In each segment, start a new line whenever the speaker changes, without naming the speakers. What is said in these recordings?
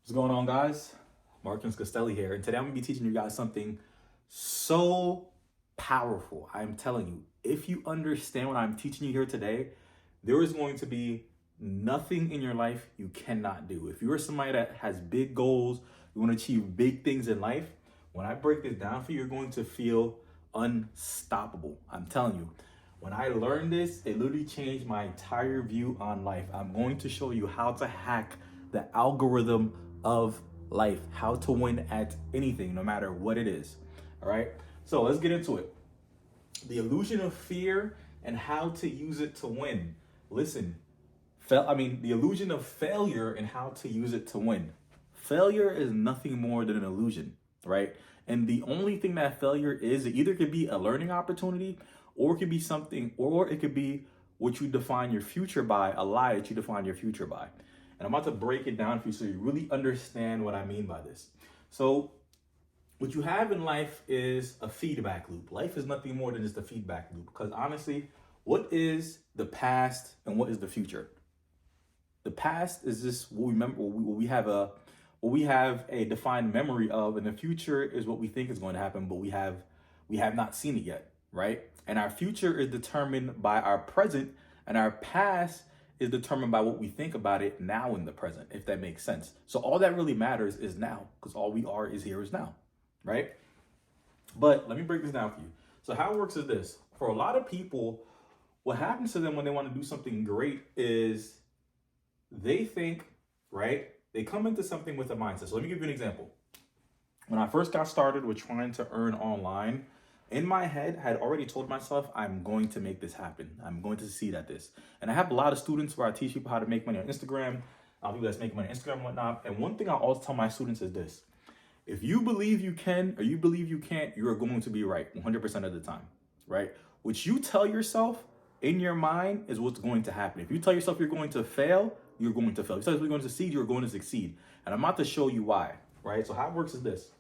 What's going on, guys? Marcus Costelli here, and today I'm gonna be teaching you guys something so powerful. I'm telling you, if you understand what I'm teaching you here today, there is going to be nothing in your life you cannot do. If you are somebody that has big goals, you want to achieve big things in life, when I break this down for you, you're going to feel unstoppable. I'm telling you. When I learned this, it literally changed my entire view on life. I'm going to show you how to hack the algorithm of life, how to win at anything, no matter what it is. All right. So let's get into it. The illusion of fear and how to use it to win. Listen, the illusion of failure and how to use it to win. Failure is nothing more than an illusion, right? And the only thing that failure is, it either could be a learning opportunity, or it could be something, or it could be what you define your future by, a lie that you define your future by. And I'm about to break it down for you so you really understand what I mean by this. So what you have in life is a feedback loop. Life is nothing more than just a feedback loop. Because honestly, what is the past and what is the future? The past is just what we remember, what we have a defined memory of, and the future is what we think is going to happen, but we have not seen it yet, right? And our future is determined by our present, and our past is determined by what we think about it now in the present, if that makes sense. So all that really matters is now, because all we are is here is now, right? But let me break this down for you. So how it works is this. For a lot of people, what happens to them when they want to do something great is they think, right? They come into something with a mindset. So let me give you an example. When I first got started with trying to earn online, in my head, I had already told myself, I'm going to make this happen. I'm going to succeed at this. And I have a lot of students where I teach people how to make money on Instagram, people that's making money on Instagram and whatnot. And one thing I always tell my students is this: if you believe you can or you believe you can't, you are going to be right 100% of the time, right? What you tell yourself in your mind is what's going to happen. If you tell yourself you're going to fail, you're going to fail. If you tell yourself you're going to succeed, you're going to succeed. And I'm about to show you why, right? So how it works is this.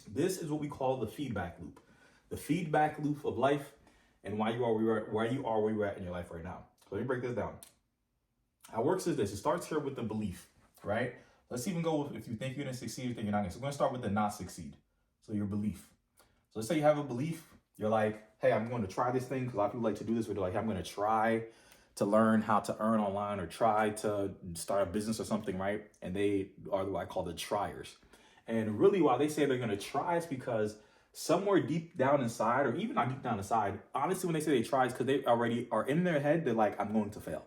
This is what we call the feedback loop. The feedback loop of life and why you are where you're at in your life right now. So let me break this down. How it works is this. It starts here with the belief, right? Let's even go with, if you think you're going to succeed, you think you're not going to. So we're going to start with the not succeed. So your belief. So let's say you have a belief. You're like, hey, I'm going to try this thing. Because a lot of people like to do this where they're like, hey, I'm going to try to learn how to earn online or try to start a business or something, right? And they are what I call the triers. And really, why they say they're going to try is because somewhere deep down inside, or even not deep down inside, honestly, when they say they try, it's because they already are in their head. They're like, I'm going to fail.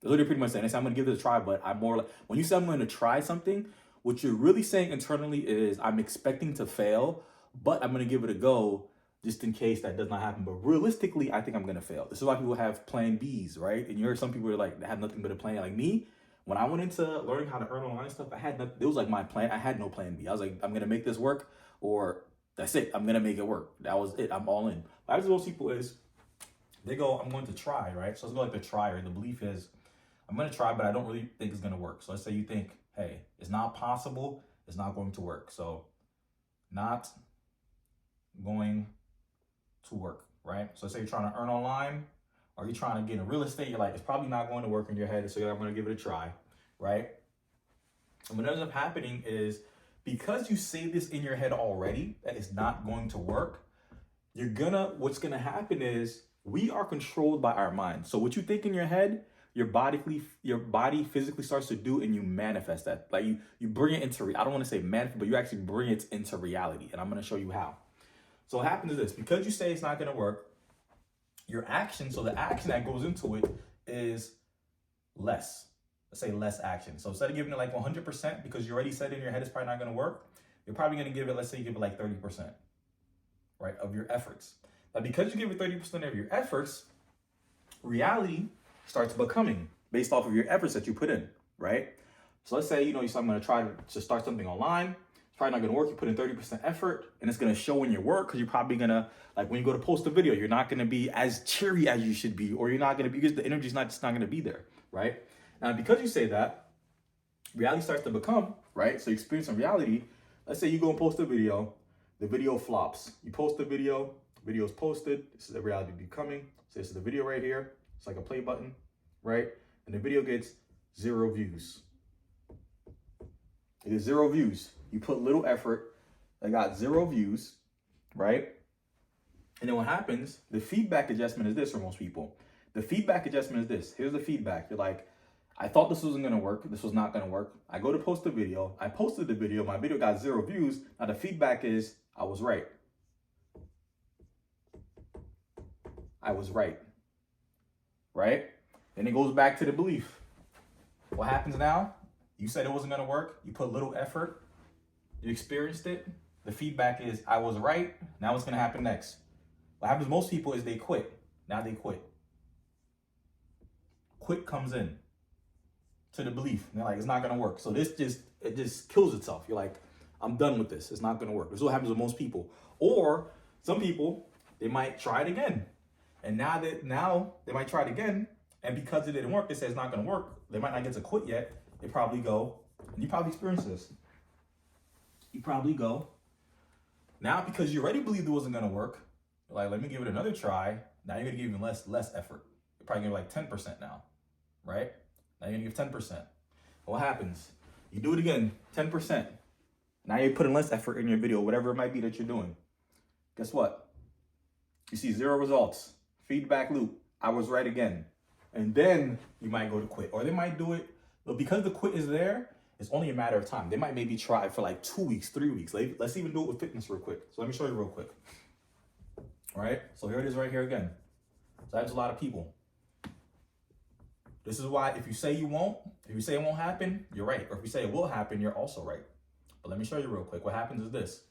That's what they're pretty much saying. They say, I'm going to give this a try, but I'm more like, when you say I'm going to try something, what you're really saying internally is, I'm expecting to fail, but I'm going to give it a go just in case that does not happen. But realistically, I think I'm going to fail. This is why people have plan Bs, right? And you hear some people are like, they have nothing but a plan. Like me, when I went into learning how to earn online stuff, it was like my plan. I had no plan B. I was like, I'm going to make this work, or that's it. I'm going to make it work. That was it. I'm all in. But as most people is, they go, I'm going to try, right? So let's go like the trier. The belief is, I'm going to try, but I don't really think it's going to work. So let's say you think, hey, it's not possible. It's not going to work. So not going to work, right? So let's say you're trying to earn online, or you're trying to get in real estate. You're like, it's probably not going to work in your head. So you're like, I'm going to give it a try, right? And what ends up happening is, because you say this in your head already, that it's not going to work, what's gonna happen is, we are controlled by our mind. So what you think in your head, your body physically starts to do, and you manifest that. Like you bring it into, I don't want to say manifest, but you actually bring it into reality. And I'm gonna show you how. So what happens is this: because you say it's not gonna work, your action, so the action that goes into it is less. Let's say less action. So instead of giving it like 100%, because you already said in your head it's probably not going to work, you're probably going to give it, let's say you give it like 30%, right, of your efforts. Now, because you give it 30% of your efforts, reality starts becoming based off of your efforts that you put in, right? So let's say, you say I'm going to try to start something online. It's probably not going to work. You put in 30% effort, and it's going to show in your work, because you're probably going to, like when you go to post a video, you're not going to be as cheery as you should be, or you're not going to be, because the energy's just not going to be there, right? Now, because you say that, reality starts to become, right? So you experience some reality. Let's say you go and post a video, the video flops. You post the video's posted. This is the reality becoming. So this is the video right here. It's like a play button, right? And the video gets 0 views. It is 0 views. You put little effort, I got 0 views, right? And then what happens, the feedback adjustment is this for most people. The feedback adjustment is this. Here's the feedback. You're like, I thought this wasn't gonna work. This was not gonna work. I go to post a video. I posted the video. My video got 0 views. Now the feedback is, I was right. I was right. Right? Then it goes back to the belief. What happens now? You said it wasn't gonna work. You put little effort. You experienced it. The feedback is, I was right. Now what's gonna happen next? What happens to most people is they quit. Now they quit. Quit comes in to the belief. And they're like, it's not gonna work. So it just kills itself. You're like, I'm done with this. It's not gonna work. This is what happens with most people. Or some people, they might try it again. And now they might try it again. And because it didn't work, they say it's not gonna work. They might not get to quit yet. They probably go, and you probably experience this. You probably go, now because you already believed it wasn't gonna work, you're like, let me give it another try. Now you're gonna give even less effort. You're probably gonna like 10% now, right? Now you're gonna give 10%. What happens? You do it again, 10%. Now you're putting less effort in your video, whatever it might be that you're doing. Guess what? You see 0 results. Feedback loop. I was right again. And then you might go to quit. Or they might do it, but because the quit is there, it's only a matter of time. They might maybe try for like 2 weeks, 3 weeks. Let's even do it with fitness real quick. So let me show you real quick. All right, so here it is right here again. So that's a lot of people. This is why if you say you won't, if you say it won't happen, you're right. Or if you say it will happen, you're also right. But let me show you real quick. What happens is this.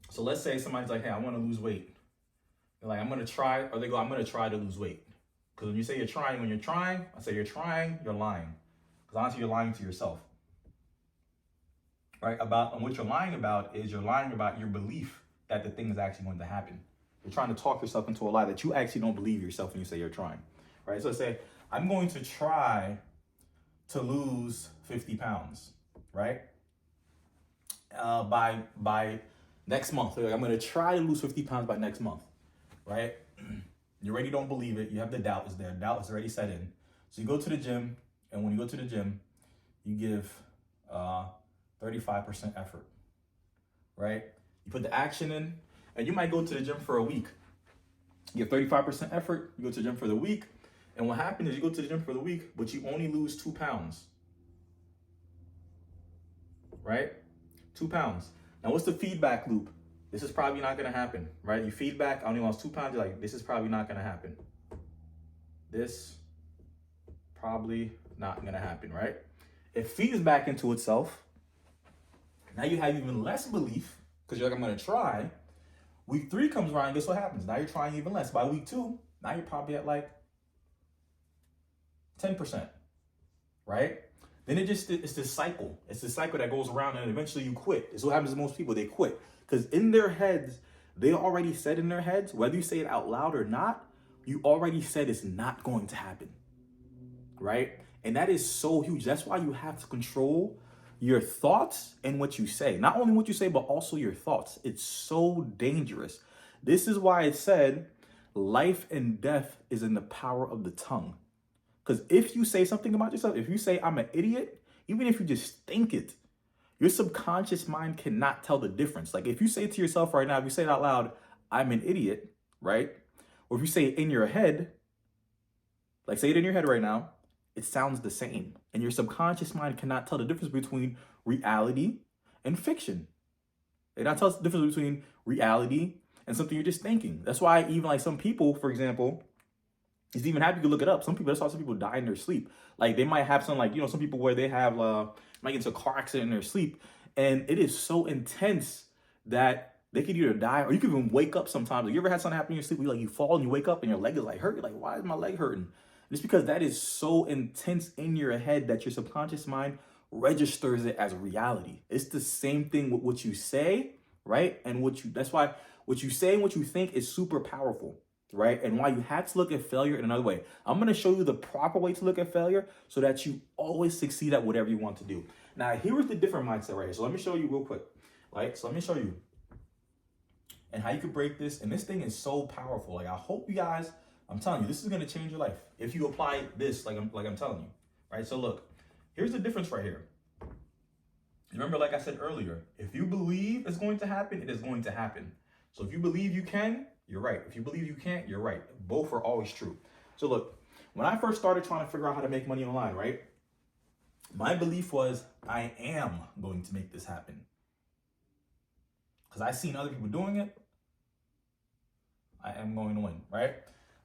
So let's say somebody's like, hey, I want to lose weight. They're like, I'm going to try, or they go, I'm going to try to lose weight. Because when you say you're trying, I say you're trying, you're lying. Because honestly, you're lying to yourself. Right? And what you're lying about is you're lying about your belief that the thing is actually going to happen. You're trying to talk yourself into a lie that you actually don't believe yourself when you say you're trying. Right? So say, I'm going to try to lose 50 pounds, right? By next month. Like, I'm going to try to lose 50 pounds by next month, right? You already don't believe it. You have the doubt is there. Doubt is already set in. So you go to the gym, and when you go to the gym, you give 35% effort, right? You put the action in, and you might go to the gym for a week. You give 35% effort, you go to the gym for the week, and what happens is you go to the gym for the week, but you only lose 2 pounds, right? 2 pounds. Now, what's the feedback loop? This is probably not going to happen, right? You feedback, I only lost 2 pounds. You're like, this is probably not going to happen. This probably not going to happen, right? It feeds back into itself. Now you have even less belief because you're like, I'm going to try. Week 3 comes around, guess what happens? Now you're trying even less. By week 2, now you're probably at like 10%, right? Then it's this cycle. It's this cycle that goes around and eventually you quit. It's what happens to most people. They quit because in their heads, they already said in their heads, whether you say it out loud or not, you already said it's not going to happen, right? And that is so huge. That's why you have to control your thoughts and what you say. Not only what you say, but also your thoughts. It's so dangerous. This is why it said life and death is in the power of the tongue. Because if you say something about yourself, if you say I'm an idiot, even if you just think it, your subconscious mind cannot tell the difference. Like if you say to yourself right now, if you say it out loud, I'm an idiot, right? Or if you say it in your head, like say it in your head right now, it sounds the same. And your subconscious mind cannot tell the difference between reality and fiction. It cannot tell the difference between reality and something you're just thinking. That's why even like some people, for example, it's even happy to look it up. That's why some people die in their sleep. Like they might have some some people where they have might get into a car accident in their sleep. And it is so intense that they could either die or you could even wake up sometimes. Like, you ever had something happen in your sleep where you fall and you wake up and your leg is like hurt? You're like, why is my leg hurting? It's because that is so intense in your head that your subconscious mind registers it as reality. It's the same thing with what you say, right? And that's why what you say and what you think is super powerful, right? And why you have to look at failure in another way. I'm going to show you the proper way to look at failure so that you always succeed at whatever you want to do. Now, here's the different mindset right here. So let me show you real quick, right? So let me show you and how you could break this. And this thing is so powerful. Like I hope you guys, I'm telling you, this is going to change your life if you apply this like I'm telling you, right? So look, here's the difference right here. Remember, like I said earlier, if you believe it's going to happen, it is going to happen. So if you believe you can, you're right. If you believe you can't, you're right. Both are always true. So look, when I first started trying to figure out how to make money online, right? My belief was I am going to make this happen. Because I seen other people doing it. I am going to win, right?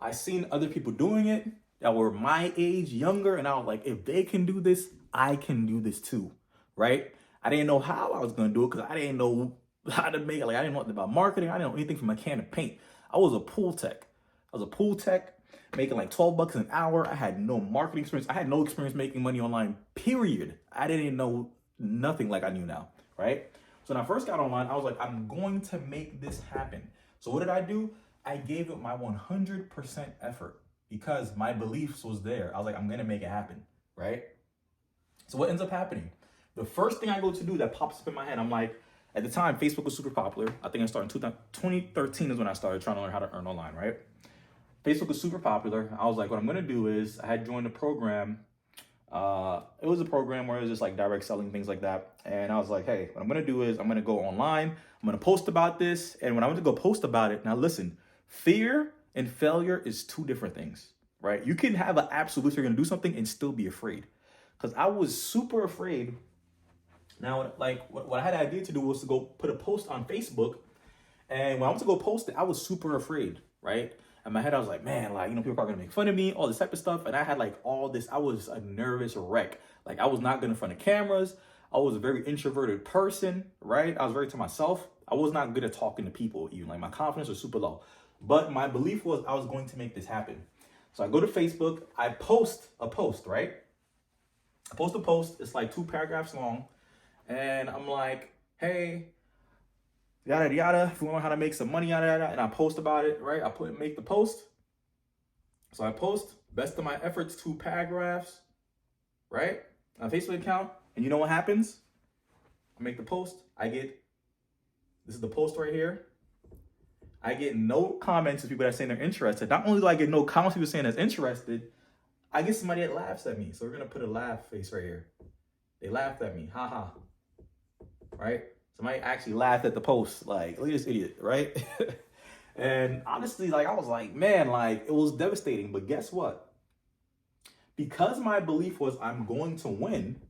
I seen other people doing it that were my age, younger, and I was like, if they can do this, I can do this too, right? I didn't know how I was going to do it because I didn't know how to make it. Like, I didn't know about marketing. I didn't know anything from a can of paint. I was a pool tech. Making like 12 bucks an hour. I had no marketing experience. I had no experience making money online, period. I didn't know nothing like I knew now, right? So when I first got online, I was like, I'm going to make this happen. So what did I do? I gave it my 100% effort because my beliefs was there. I was like, I'm going to make it happen, right? So what ends up happening? The first thing I go to do that pops up in my head, I'm like, at the time, Facebook was super popular. I think I started in 2013 is when I started trying to learn how to earn online, right? Facebook was super popular. I was like, what I'm going to do is I had joined a program. It was a program where it was just like direct selling, things like that. And I was like, hey, what I'm going to do is I'm going to go online. I'm going to post about this. And when I went to go post about it, now listen, fear and failure is two different things, right? You can have an absolute, you're going to do something and still be afraid. Because I was super afraid. Now, like what I had an idea to do was to go put a post on Facebook. And when I went to go post it, I was super afraid, right? In my head, I was like, man, like, people are going to make fun of me, all this type of stuff. And I had like all this, I was a nervous wreck. Like I was not good in front of cameras. I was a very introverted person, right? I was very to myself. I was not good at talking to people even. Like my confidence was super low. But my belief was I was going to make this happen. So I go to Facebook, I post a post, right? I post a post, it's like 2 paragraphs long. And I'm like, hey, yada yada, if you want to know how to make some money, yada yada, and I post about it, right? Make the post. So I post, best of my efforts, 2 paragraphs, right? On a Facebook account. And you know what happens? I make the post, this is the post right here. I get no comments of people that are saying they're interested. Not only do I get no comments of people saying that's interested, I get somebody that laughs at me. So we're gonna put a laugh face right here. They laughed at me, haha, right? Somebody actually laughed at the post, like, look at this idiot, right? And honestly, like, I was like, man, like, it was devastating. But guess what? Because my belief was I'm going to win,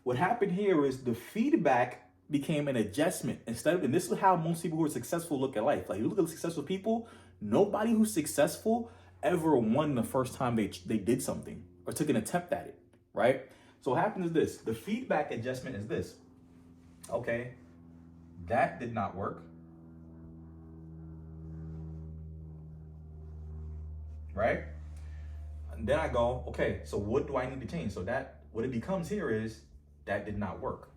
what happened here is the feedback became an adjustment. And this is how most people who are successful look at life. Like, you look at successful people, nobody who's successful ever won the first time they did something or took an attempt at it, right? So what happens is this. The feedback adjustment is this. Okay, that did not work, right? And then I go, okay, so what do I need to change? So that, what it becomes here is, that did not work,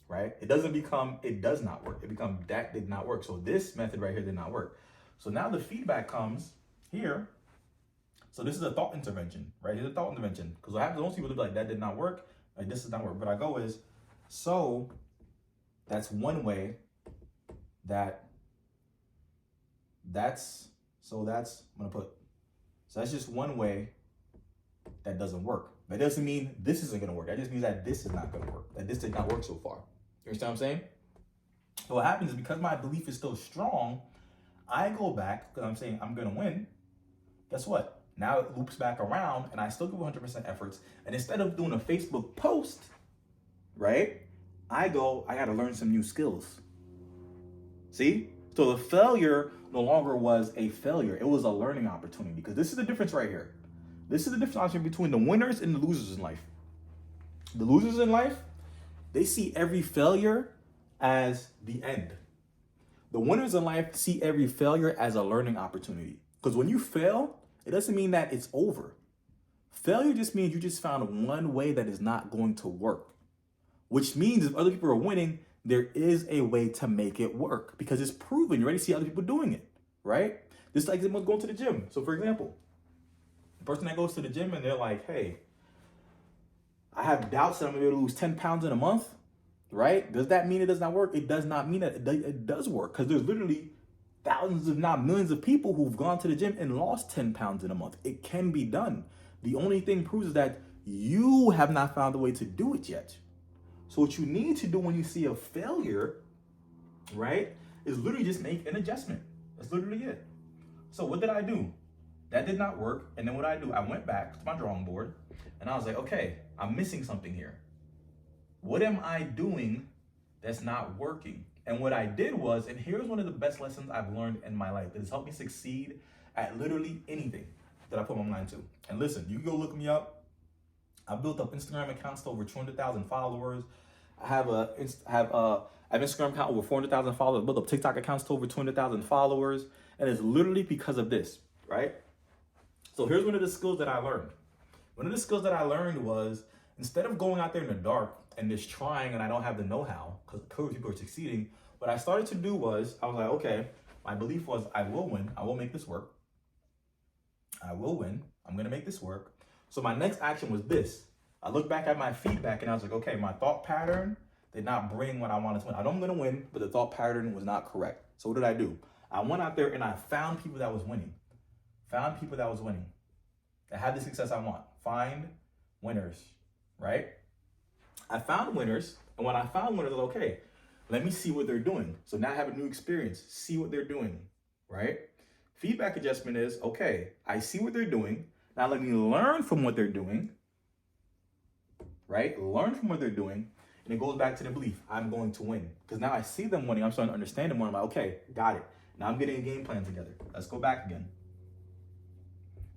right? It doesn't become, it does not work. It becomes, that did not work. So this method right here did not work. So now the feedback comes here. So this is a thought intervention, right? Here's a thought intervention. Because what happens, most people be like, that did not work, like this does not work. But I go is, so that's one way so that's just one way that doesn't work. That doesn't mean this isn't gonna work. That just means that this is not gonna work. That this did not work so far. You understand what I'm saying? So what happens is, because my belief is still strong, I go back, because I'm saying I'm gonna win. Guess what? Now it loops back around and I still give 100% efforts. And instead of doing a Facebook post, right? I gotta learn some new skills. See? So the failure no longer was a failure. It was a learning opportunity, because this is the difference right here. This is the difference between the winners and the losers in life. The losers in life, they see every failure as the end. The winners in life see every failure as a learning opportunity. Because when you fail, it doesn't mean that it's over. Failure just means you just found one way that is not going to work. Which means if other people are winning, there is a way to make it work, because it's proven. You already see other people doing it, right? Just like someone's going to the gym. So for example, the person that goes to the gym and they're like, hey, I have doubts that I'm gonna be able to lose 10 pounds in a month, right? Does that mean it does not work? It does not mean that it does work, because there's literally thousands, if not millions of people who've gone to the gym and lost 10 pounds in a month. It can be done. The only thing proves is that you have not found a way to do it yet. So what you need to do when you see a failure, right, is literally just make an adjustment. That's literally it. So what did I do? That did not work. And then what I do, I went back to my drawing board and I was like, okay, I'm missing something here. What am I doing that's not working? And what I did was, and here's one of the best lessons I've learned in my life that has helped me succeed at literally anything that I put my mind to. And listen, you can go look me up. I built up Instagram accounts to over 200,000 followers. I have an Instagram account over 400,000 followers. I built up TikTok accounts to over 200,000 followers. And it's literally because of this, right? So here's one of the skills that I learned. One of the skills that I learned was, instead of going out there in the dark and just trying and I don't have the know-how, because clearly people are succeeding, what I started to do was, I was like, okay, my belief was I will win. I will make this work. I will win. I'm going to make this work. So my next action was this. I looked back at my feedback and I was like, okay, my thought pattern did not bring what I wanted to win. I know I'm going to win, but the thought pattern was not correct. So what did I do? I went out there and I found people that was winning. Found people that was winning. That had the success I want. Find winners, right? I found winners, and when I found winners, I was like, okay, let me see what they're doing. So now I have a new experience. See what they're doing, right? Feedback adjustment is, okay, I see what they're doing. Now let me learn from what they're doing, right? Learn from what they're doing. And it goes back to the belief, I'm going to win. Because now I see them winning. I'm starting to understand them more. I'm like, okay, got it. Now I'm getting a game plan together. Let's go back again.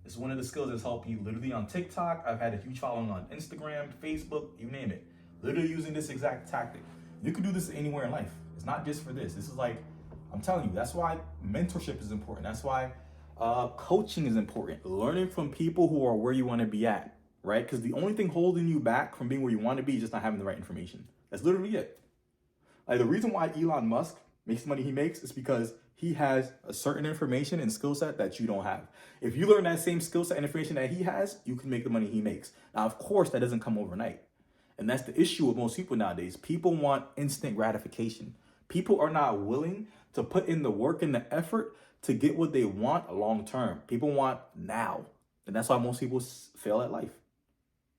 This is one of the skills that's helped me literally on TikTok. I've had a huge following on Instagram, Facebook, you name it. Literally using this exact tactic. You can do this anywhere in life. It's not just for this. This is like, I'm telling you, that's why mentorship is important. That's why coaching is important. Learning from people who are where you want to be at, right? Because the only thing holding you back from being where you want to be is just not having the right information. That's literally it. Like, the reason why Elon Musk makes the money he makes is because he has a certain information and skill set that you don't have. If you learn that same skill set and information that he has, you can make the money he makes. Now, of course, that doesn't come overnight. And that's the issue with most people nowadays. People want instant gratification. People are not willing to put in the work and the effort to get what they want long term. People want now. And that's why most people fail at life,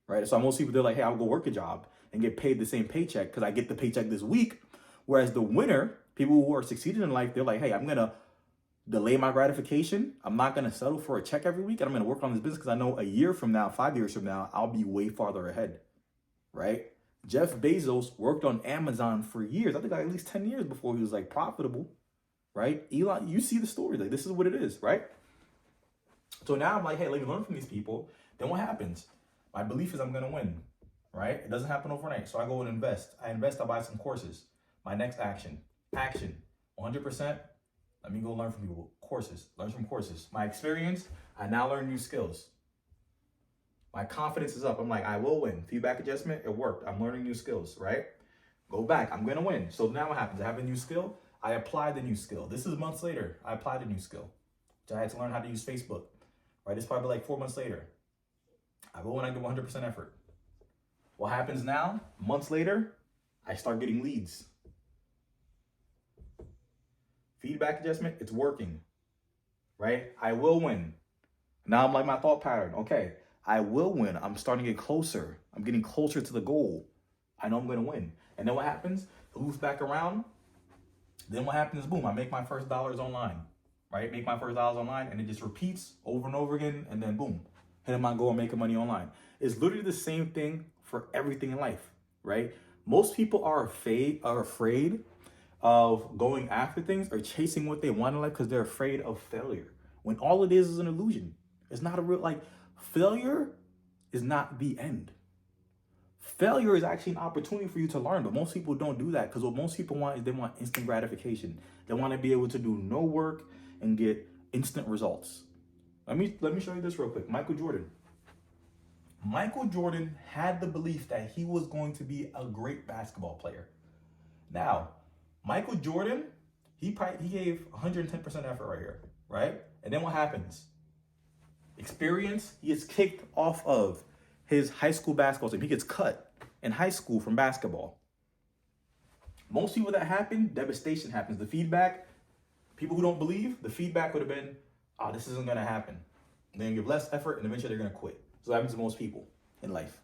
right? That's why most people, they're like, hey, I'll go work a job and get paid the same paycheck because I get the paycheck this week. Whereas the winner, people who are succeeding in life, they're like, hey, I'm going to delay my gratification. I'm not going to settle for a check every week. And I'm going to work on this business because I know a year from now, 5 years from now, I'll be way farther ahead, right? Jeff Bezos worked on Amazon for years. I think like at least 10 years before he was like profitable, right? Elon, you see the story. Like, this is what it is, right? So now I'm like, hey, let me learn from these people. Then what happens? My belief is I'm going to win, right? It doesn't happen overnight. So I go and invest. I buy some courses. My next action, 100%. Let me go learn from people. Courses, learn from courses. My experience, I now learn new skills. My confidence is up. I'm like, I will win. Feedback adjustment, it worked. I'm learning new skills, right? Go back, I'm gonna win. So now what happens? I have a new skill. I apply the new skill. This is months later. I applied the new skill. So I had to learn how to use Facebook, right? It's probably like 4 months later. I go and I give 100% effort. What happens now? Months later, I start getting leads. Feedback adjustment, it's working, right? I will win. Now I'm like my thought pattern. Okay, I will win. I'm starting to get closer. I'm getting closer to the goal. I know I'm going to win. And then what happens? It loops back around. Then what happens is, boom, I make my first dollars online, right? Make my first dollars online, and it just repeats over and over again. And then boom, hitting my goal and making money online. It's literally the same thing for everything in life, right? Most people are afraid of going after things or chasing what they want in life because they're afraid of failure. When all it is an illusion. It's not a real, like, failure is not the end. Failure is actually an opportunity for you to learn, but most people don't do that because what most people want is they want instant gratification. They want to be able to do no work and get instant results. Let me show you this real quick. Michael Jordan. Michael Jordan had the belief that he was going to be a great basketball player. Now, Michael Jordan, he gave 110% effort right here, right? And then what happens? Experience, he gets kicked off of his high school basketball team. He gets cut in high school from basketball. Most people that happen, devastation happens. The feedback, people who don't believe, the feedback would have been, oh, this isn't going to happen. They're going to give less effort and eventually they're going to quit. So that happens to most people in life.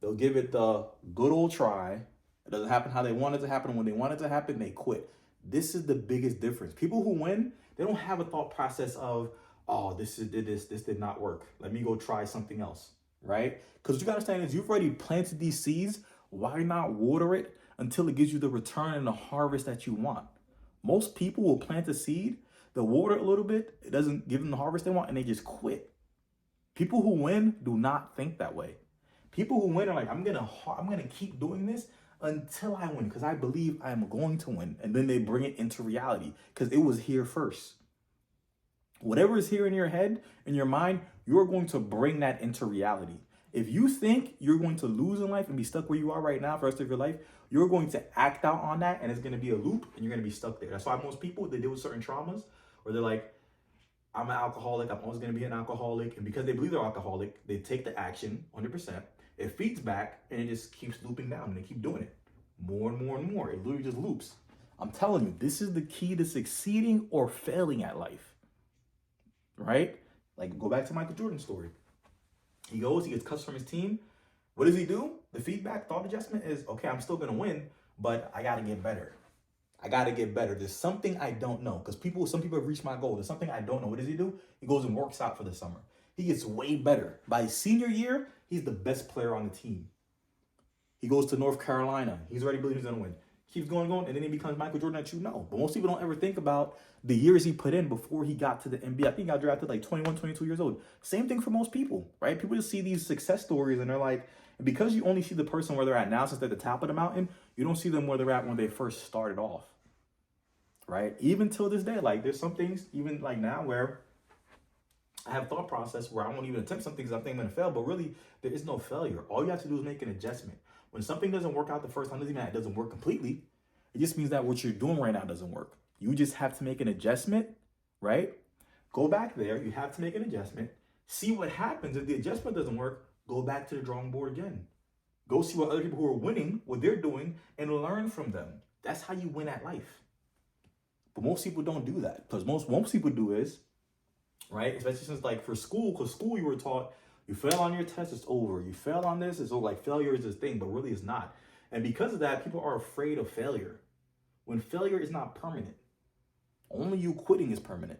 They'll give it the good old try, It doesn't happen how they want it to happen. When they want it to happen, they quit. This is the biggest difference. People who win, they don't have a thought process of, oh, this did not work. Let me go try something else, right? Because what you got to understand is you've already planted these seeds. Why not water it until it gives you the return and the harvest that you want? Most people will plant a seed, they'll water it a little bit, it doesn't give them the harvest they want, and they just quit. People who win do not think that way. People who win are like, I'm gonna keep doing this until I win because I believe I am going to win. And then they bring it into reality because it was here first. Whatever is here in your head, in your mind, you're going to bring that into reality. If you think you're going to lose in life and be stuck where you are right now for the rest of your life, you're going to act out on that and it's going to be a loop and you're going to be stuck there. That's why most people, they deal with certain traumas where they're like, I'm an alcoholic, I'm always going to be an alcoholic. And because they believe they're alcoholic, they take the action 100%. It feeds back and it just keeps looping down and they keep doing it more and more and more. It literally just loops. I'm telling you, this is the key to succeeding or failing at life, right? Like go back to Michael Jordan's story. He goes, he gets cuts from his team. What does he do? The feedback thought adjustment is, okay, I'm still going to win, but I got to get better. I got to get better. There's something I don't know because some people have reached my goal. There's something I don't know. What does he do? He goes and works out for the summer. He gets way better. By his senior year, he's the best player on the team. He goes to North Carolina. He's already believing he's going to win. Keeps going, and then he becomes Michael Jordan that you know. But most people don't ever think about the years he put in before he got to the NBA. I think he got drafted like 21, 22 years old. Same thing for most people, right? People just see these success stories and they're like, because you only see the person where they're at now since they're at the top of the mountain, you don't see them where they're at when they first started off, right? Even till this day, like there's some things even like now where I have thought process where I won't even attempt some things I think I'm going to fail, but really there is no failure. All you have to do is make an adjustment. When something doesn't work out the first time, doesn't mean that it doesn't work completely. It just means that what you're doing right now doesn't work. You just have to make an adjustment, right? Go back there. You have to make an adjustment. See what happens. If the adjustment doesn't work, go back to the drawing board again. Go see what other people who are winning, what they're doing, and learn from them. That's how you win at life. But most people don't do that. Because most people do is, right? Especially since like for school, because school you were taught, you fail on your test, it's over. You fail on this, it's over. Like failure is this thing, but really it's not. And because of that, people are afraid of failure. When failure is not permanent, only you quitting is permanent.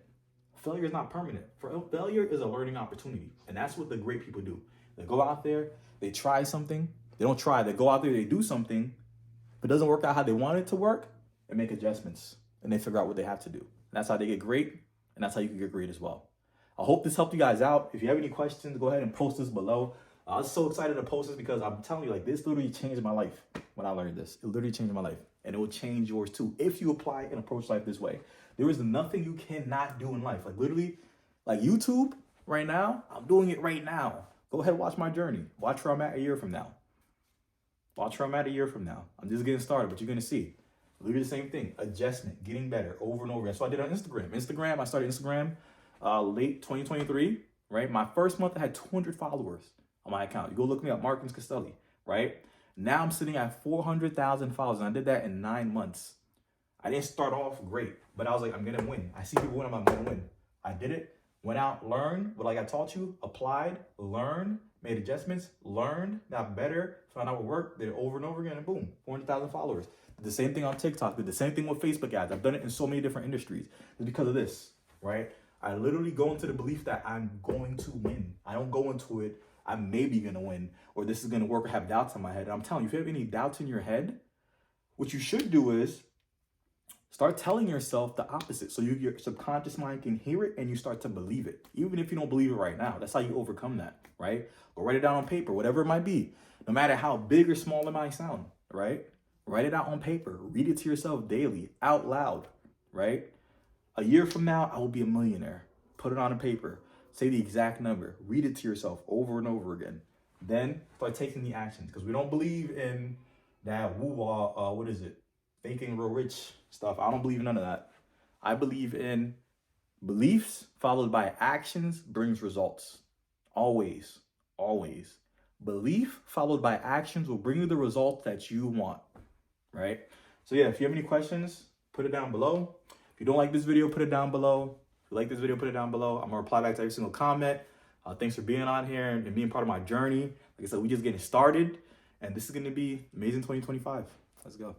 Failure is not permanent. Failure is a learning opportunity. And that's what the great people do. They go out there, they try something. They don't try, they go out there, they do something. If it doesn't work out how they want it to work, they make adjustments. And they figure out what they have to do. And that's how they get great. And that's how you can get great as well. I hope this helped you guys out. If you have any questions, go ahead and post this below. I was so excited to post this because I'm telling you, like, this literally changed my life when I learned this. It literally changed my life. And it will change yours too if you apply and approach life this way. There is nothing you cannot do in life. Like, literally, like YouTube right now, I'm doing it right now. Go ahead and watch my journey. Watch where I'm at a year from now. Watch where I'm at a year from now. I'm just getting started, but you're going to see. Literally the same thing. Adjustment, getting better over and over. That's what I did on Instagram. I started Instagram late 2023, right? My first month, I had 200 followers on my account. You go look me up, Marcus Castelli, right? Now I'm sitting at 400,000 followers, and I did that in 9 months. I didn't start off great, but I was like, I'm going to win. I see people win, I'm going to win. I did it, went out, learned what like I taught you, applied, learned, made adjustments, learned, got better, found out what worked, did it over and over again, and boom, 400,000 followers. Did the same thing on TikTok, did the same thing with Facebook ads. I've done it in so many different industries. It's because of this, right? I literally go into the belief that I'm going to win. I don't go into it, I'm maybe going to win, or this is going to work, or have doubts in my head. I'm telling you, if you have any doubts in your head, what you should do is start telling yourself the opposite. So your subconscious mind can hear it and you start to believe it. Even if you don't believe it right now, that's how you overcome that, right? Go write it down on paper, whatever it might be, no matter how big or small it might sound, right? Write it out on paper. Read it to yourself daily, out loud, right? A year from now, I will be a millionaire. Put it on a paper. Say the exact number. Read it to yourself over and over again. Then start taking the actions, because we don't believe in that woo-wah, faking real rich stuff. I don't believe in none of that. I believe in beliefs followed by actions brings results. Always, always. Belief followed by actions will bring you the result that you want, right? So yeah, if you have any questions, put it down below. If you don't like this video, put it down below. If you like this video, put it down below. I'm going to reply back to every single comment. Thanks for being on here and being part of my journey. Like I said, we just getting started, and this is going to be amazing 2025. Let's go.